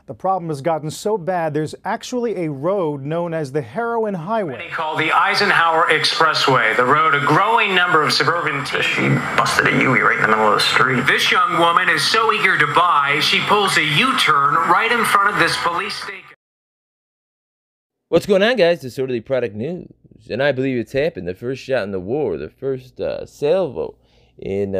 The problem has gotten so bad, there's actually a road known as the Heroin Highway. Called the Eisenhower Expressway. The road, a growing number of suburban teens. She busted a Yui right in the middle of the street. This young woman is so eager to buy, she pulls a U-turn right in front of this police station. What's going on, guys? It's Disorderly Product News, and I believe it's happened. The first shot in the war, the first salvo in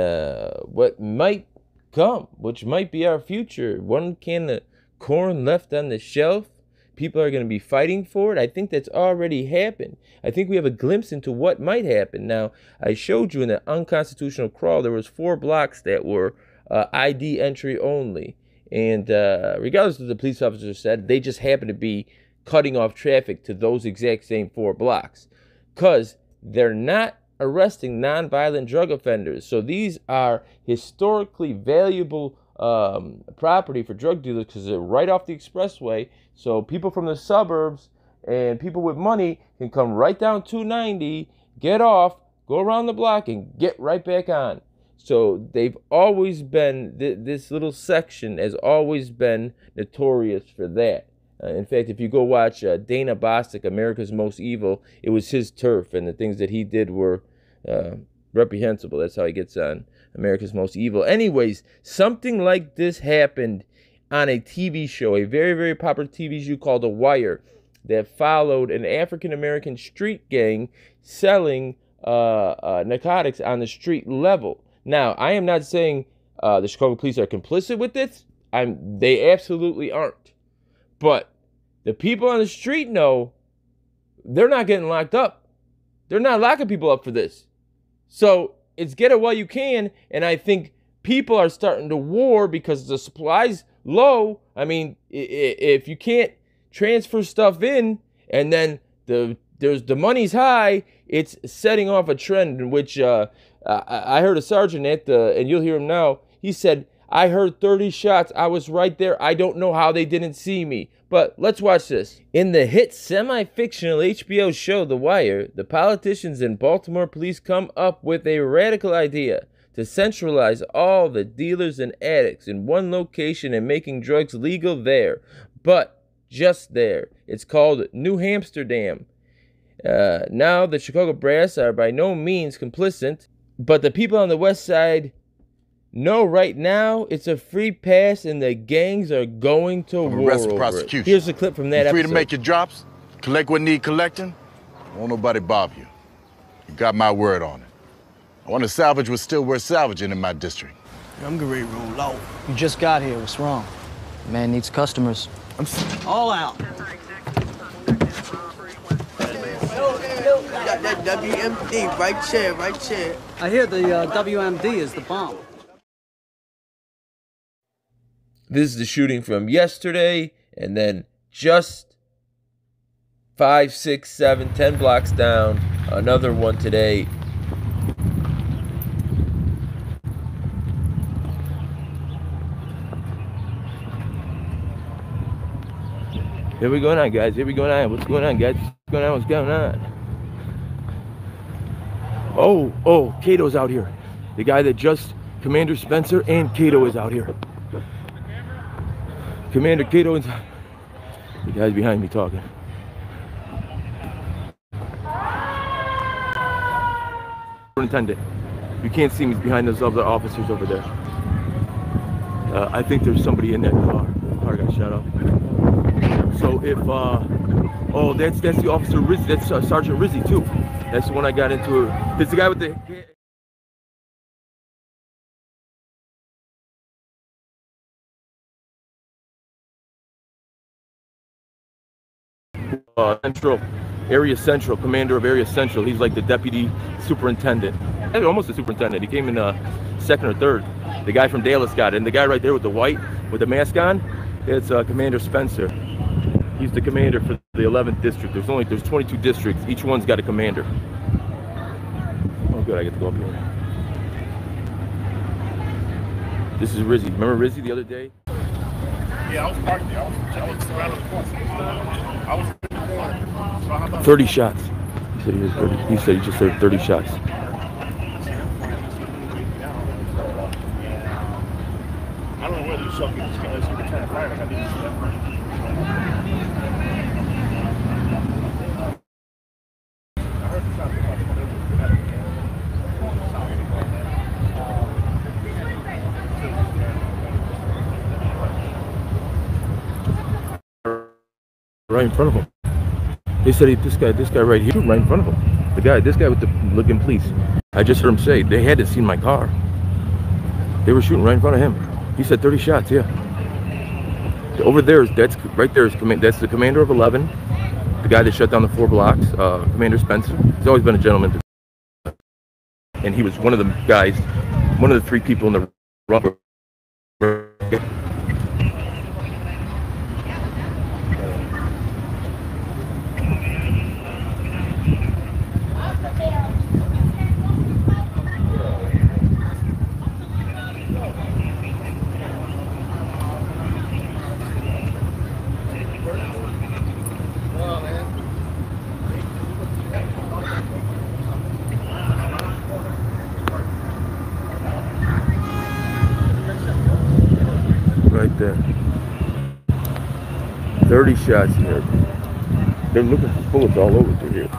what might come, which might be our future. One can of corn left on the shelf. People are going to be fighting for it. I think that's already happened. I think we have a glimpse into what might happen. Now, I showed you in the unconstitutional crawl, there was 4 blocks that were ID entry only. And regardless of what the police officer said, they just happened to be cutting off traffic to those exact same 4 blocks. Because they're not arresting nonviolent drug offenders. So these are historically valuable property for drug dealers because they're right off the expressway. So people from the suburbs and people with money can come right down 290, get off, go around the block, and get right back on. So they've always been, this little section has always been notorious for that. In fact, if you go watch Dana Bostic, America's Most Evil, it was his turf, and the things that he did were reprehensible. That's how he gets on America's Most Evil. Anyways, something like this happened on a TV show, a very, very popular TV show called The Wire, that followed an African-American street gang selling narcotics on the street level. Now, I am not saying the Chicago police are complicit with this. They absolutely aren't. But the people on the street know they're not getting locked up. They're not locking people up for this. So it's get it while you can. And I think people are starting to war because the supply's low. I mean, if you can't transfer stuff in and then the money's high, it's setting off a trend in which I heard a sergeant and you'll hear him now, he said, I heard 30 shots. I was right there. I don't know how they didn't see me. But let's watch this. In the hit semi-fictional HBO show The Wire, the politicians and Baltimore police come up with a radical idea to centralize all the dealers and addicts in one location and making drugs legal there. But just there. It's called New Amsterdam. Now the Chicago brass are by no means complicit, but the people on the west side no, right now it's a free pass and the gangs are going to war over it. Here's a clip from that episode. Free to make your drops, collect what need collecting. Won't nobody bother you. You got my word on it. I want to salvage what's still worth salvaging in my district. I'm getting ready to roll out. You just got here. What's wrong? Man needs customers. I'm all out. Got that WMD, right chair. I hear the WMD is the bomb. This is the shooting from yesterday, and then just 5, 6, 7, 10 blocks down, another one today. Here we going on, guys. Here we going on. What's going on, guys? What's going on? What's going on? Oh, Cato's out here. The guy that just Commander Spencer and Cato is out here. Commander Cato and the guy's behind me talking. Superintendent, you can't see me behind those other officers over there. I think there's somebody in that car. The car got shot up. So if oh, that's the officer Rizzi. That's Sergeant Rizzi too. That's the one I got into. It's the guy with the Area Central, commander of Area Central. He's like the deputy superintendent, almost a superintendent. He came in second or third. The guy from Dallas got it, and the guy right there with the white, with the mask on, it's Commander Spencer. He's the commander for the 11th district. There's 22 districts. Each one's got a commander. Oh, good, I get to go up here. This is Rizzi. Remember Rizzi the other day? Yeah, I was parked there. I was surrounded the corner. I was 30 shots. He said he just heard 30 shots. I don't know whether you saw me. It's return fire. Right in front of him. They said this guy right here, right in front of him. This guy with the looking police. I just heard him say they hadn't seen my car. They were shooting right in front of him. He said 30 shots. Yeah. Over there is that's the commander of 11, the guy that shut down the 4 blocks, Commander Spencer. He's always been a gentleman, and he was one of the guys, one of the 3 people in the run. Right there. 30 shots here. They're looking for bullets all over through here.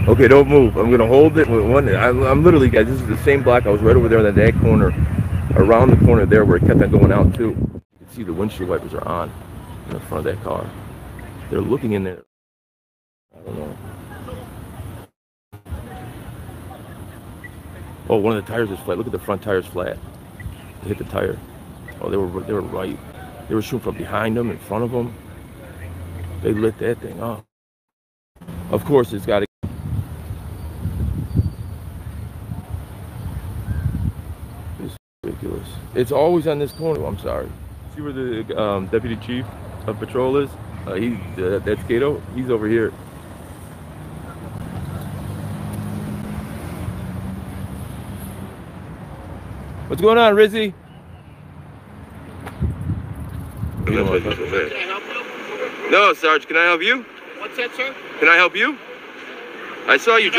Okay, don't move. I'm gonna hold it with one. I'm literally, guys, this is the same block. I was right over there in that corner, around the corner there where it kept on going out too. You can see the windshield wipers are on in the front of that car. They're looking in there. I don't know. Oh, one of the tires is flat. Look at the front tire's flat. They hit the tire. Oh, they were right. They were shooting from behind them, in front of them. They lit that thing up. Of course, it's got to. It's ridiculous. It's always on this corner. I'm sorry. See where the deputy chief of patrol is? That's Gato. He's over here. What's going on, Rizzy? No, Sarge. Can I help you? What's that, sir? Can I help you? I saw you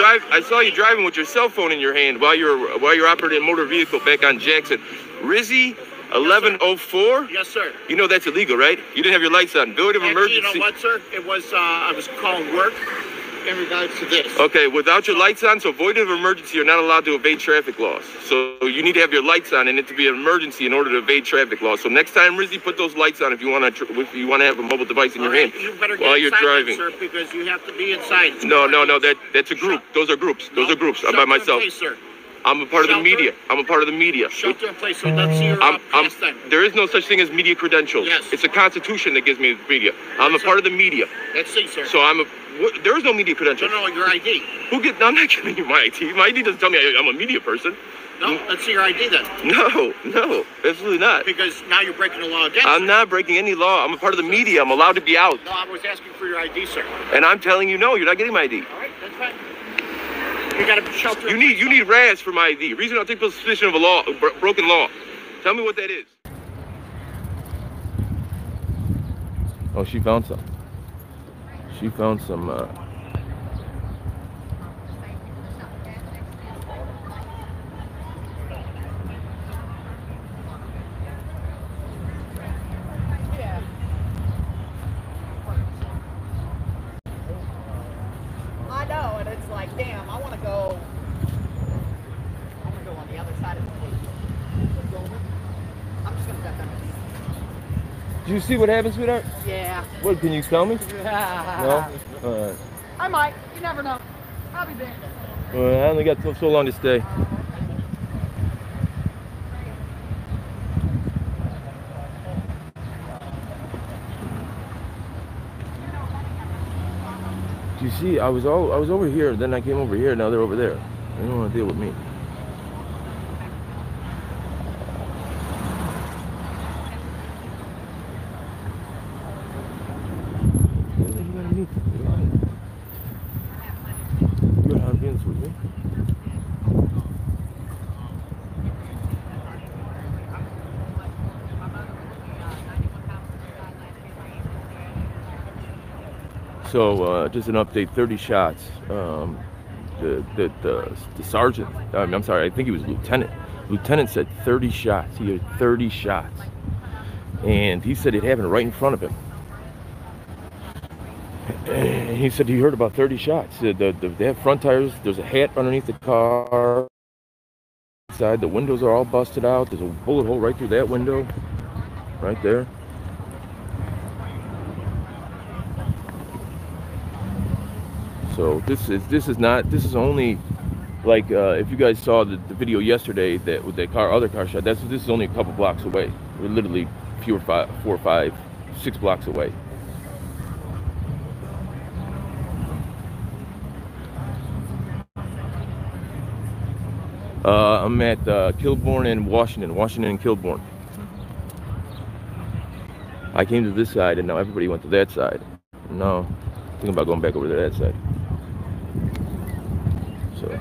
driving with your cell phone in your hand while you're operating a motor vehicle back on Jackson. Rizzy 1104? Yes, sir. You know that's illegal, right? You didn't have your lights on. Void of emergency. You know what, sir? It was I was calling work in regards to this. Okay, without your lights on, so void of emergency, you're not allowed to evade traffic laws. So you need to have your lights on and it to be an emergency in order to evade traffic laws. So next time, Rizzy, put those lights on if you want to have a mobile device in your hand You better get while you're inside driving. then, sir, because you have to be inside. No, that's a group. Those are groups. Those are groups. I'm by myself. Place, sir. I'm a part of the media. I'm a part of the media. Shelter in place, so let's see your pass then. There is no such thing as media credentials. Yes. It's the Constitution that gives me media. I'm a part of the media. Let's see, sir. So there is no media credentials. No, your ID. I'm not giving you my ID. My ID doesn't tell me I'm a media person. No, let's see your ID then. No, absolutely not. Because now you're breaking the law again. I'm not breaking any law. I'm a part of the media. I'm allowed to be out. No, I was asking for your ID, sir. And I'm telling you, no, you're not getting my ID. All right, that's fine. You got to shelter. You need RAS for my ID. Reason I'll take possession of a broken law. Tell me what that is. Oh, she found some. She found some. I know, and it's like, damn, I want to go on the other side of the stage. I'm just going to get them. Did you see what happened, sweetheart? Yeah. What, can you tell me? No? Alright. I might. You never know. I'll be there. Well, I only got so long to stay. Do you see? I was over here, then I came over here, now they're over there. They don't want to deal with me. You're not being with me. So just an update, 30 shots. The sergeant, I'm sorry, I think he was lieutenant. Lieutenant said 30 shots. He heard 30 shots. And he said it happened right in front of him. And he said he heard about 30 shots. They have front tires. There's a hat underneath the car. Inside, the windows are all busted out. There's a bullet hole right through that window. Right there. So this is only like if you guys saw the video yesterday that with that other car shot. This is only a couple blocks away. We're literally 4, 5, 6 blocks away. I'm at Kilbourne and Washington and Kilbourne. I came to this side and now everybody went to that side. No, thinking about going back over to that side. So.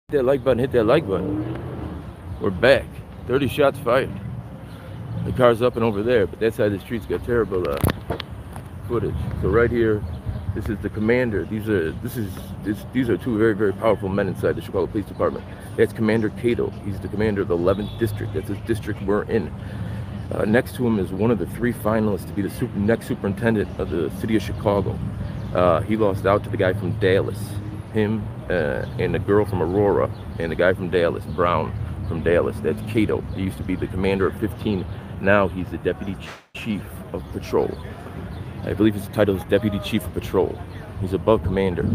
Hit that like button, hit that like button. We're back. 30 shots fired. The car's up and over there, but that side of the street's got terrible footage. So right here, this is the commander. These are two very, very powerful men inside the Chicago Police Department. That's Commander Cato. He's the commander of the 11th district. That's the district we're in. Next to him is one of the 3 finalists to be the next superintendent of the city of Chicago. He lost out to the guy from Dallas. Him and the girl from Aurora and the guy from Dallas, Brown from Dallas. That's Cato. He used to be the commander of 15. Now he's the deputy chief of patrol. I believe his title is deputy chief of patrol. He's above commander.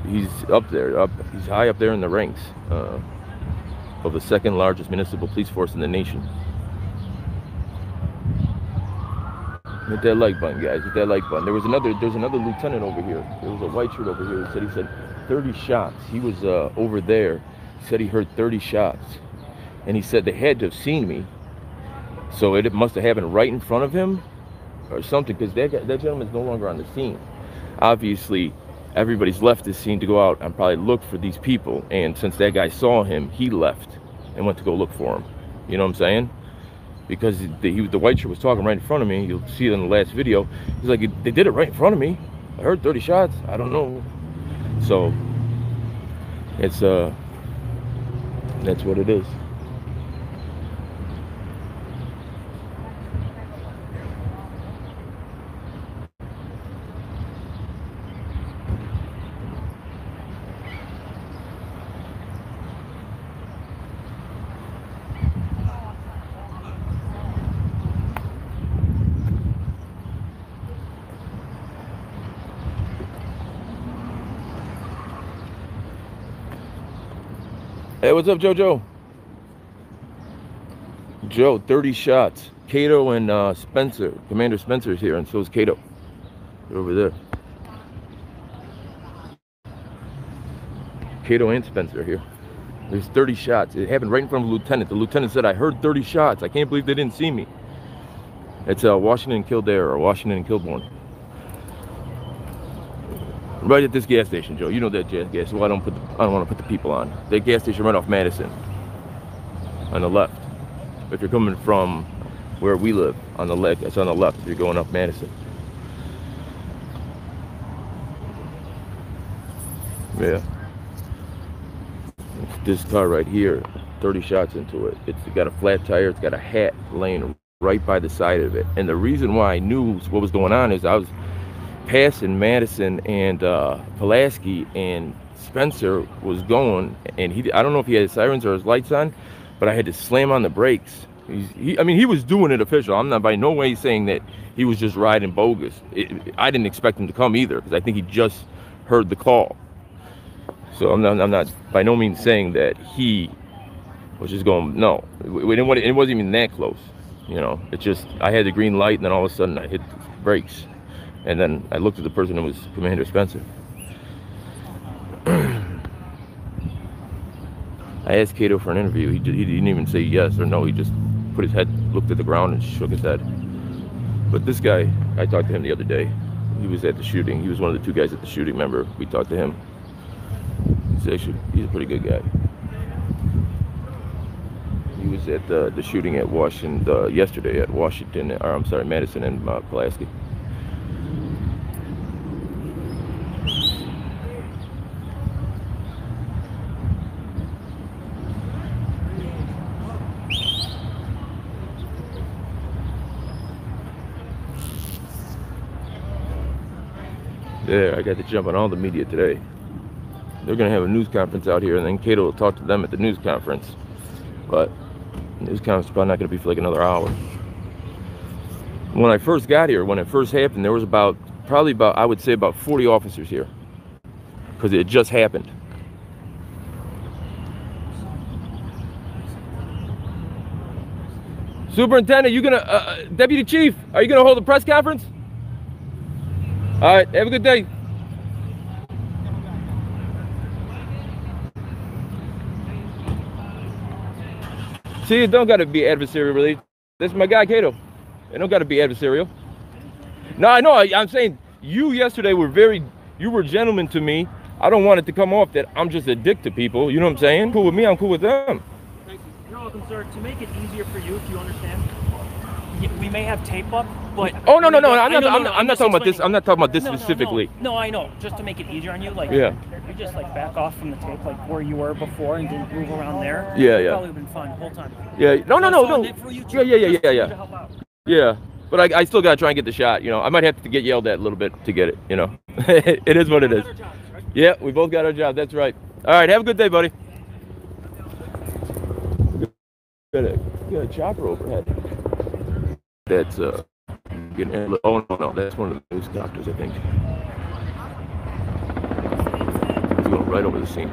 He's up there. He's high up there in the ranks of the 2nd largest municipal police force in the nation. Hit that like button, guys. Hit that like button. There's another lieutenant over here. There was a white shirt over here who said 30 shots. He was over there. He said he heard 30 shots. And he said they had to have seen me. So it must have happened right in front of him or something, because that gentleman's no longer on the scene. Obviously, everybody's left this scene to go out and probably look for these people. And since that guy saw him, he left and went to go look for him. You know what I'm saying? Because the white shirt was talking right in front of me. You'll see it in the last video. He's like, they did it right in front of me. I heard 30 shots. I don't know. So it's that's what it is. Hey, what's up, JoJo? Joe, 30 shots. Cato and Spencer. Commander Spencer's here, and so is Cato. They're over there. Cato and Spencer are here. There's 30 shots. It happened right in front of the lieutenant. The lieutenant said, I heard 30 shots. I can't believe they didn't see me. It's Washington and Kildare, or Washington and Kilbourne. Right at this gas station, Joe. You know that gas. Well, I don't want to put the people on. That gas station right off Madison, on the left. If you're coming from where we live, on the left, it's on the left. If you're going up Madison. Yeah. It's this car right here. 30 shots into it. It's got a flat tire. It's got a hat laying right by the side of it. And the reason why I knew what was going on is I was passing Madison and Pulaski, and Spencer was going, and I don't know if he had his sirens or his lights on, but I had to slam on the brakes. I mean, he was doing it official. I'm not by no way saying that he was just riding bogus. I didn't expect him to come either, because I think he just heard the call. So I'm not by no means saying that he was just going, no. It wasn't even that close, you know. It just, I had the green light, and then all of a sudden I hit the brakes. And then I looked at the person who was Commander Spencer. I asked Cato for an interview. He didn't even say yes or no. He just put his head, looked at the ground, and shook his head. But this guy, I talked to him the other day. He was at the shooting. He was one of the 2 guys at the shooting. Remember, we talked to him. He's a pretty good guy. He was at the shooting at Washington yesterday at Washington, or I'm sorry, Madison and Pulaski. There, I got to jump on all the media today. They're going to have a news conference out here, and then Cato will talk to them at the news conference. But the news conference is probably not going to be for like another hour. When I first got here, when it first happened, there was probably about, I would say about 40 officers here. Because it just happened. Superintendent, you gonna, Deputy Chief, are you going to hold a press conference? All right, have a good day. See, it don't got to be adversarial, really. This is my guy, Cato. It don't got to be adversarial. No, I know. I'm saying you yesterday you were gentlemen to me. I don't want it to come off that I'm just a dick to people. You know what I'm saying? Cool with me, I'm cool with them. Thank you. You're welcome, sir. To make it easier for you, if you understand, we may have tape up, but oh no, I'm not talking about this. I'm not talking about this specifically. No, I know. Just to make it easier on you, like yeah. You just like back off from the tape, like where you were before, and didn't move around there. Yeah, yeah. Probably been fine the whole time. Yeah, no. Yeah. Yeah, but I still gotta try and get the shot. You know, I might have to get yelled at a little bit to get it. You know, it is what it is. Yeah, we both got our job. That's right. All right, have a good day, buddy. Got a chopper overhead. That's getting. Oh no, that's one of the news doctors, I think. He's going right over the scene.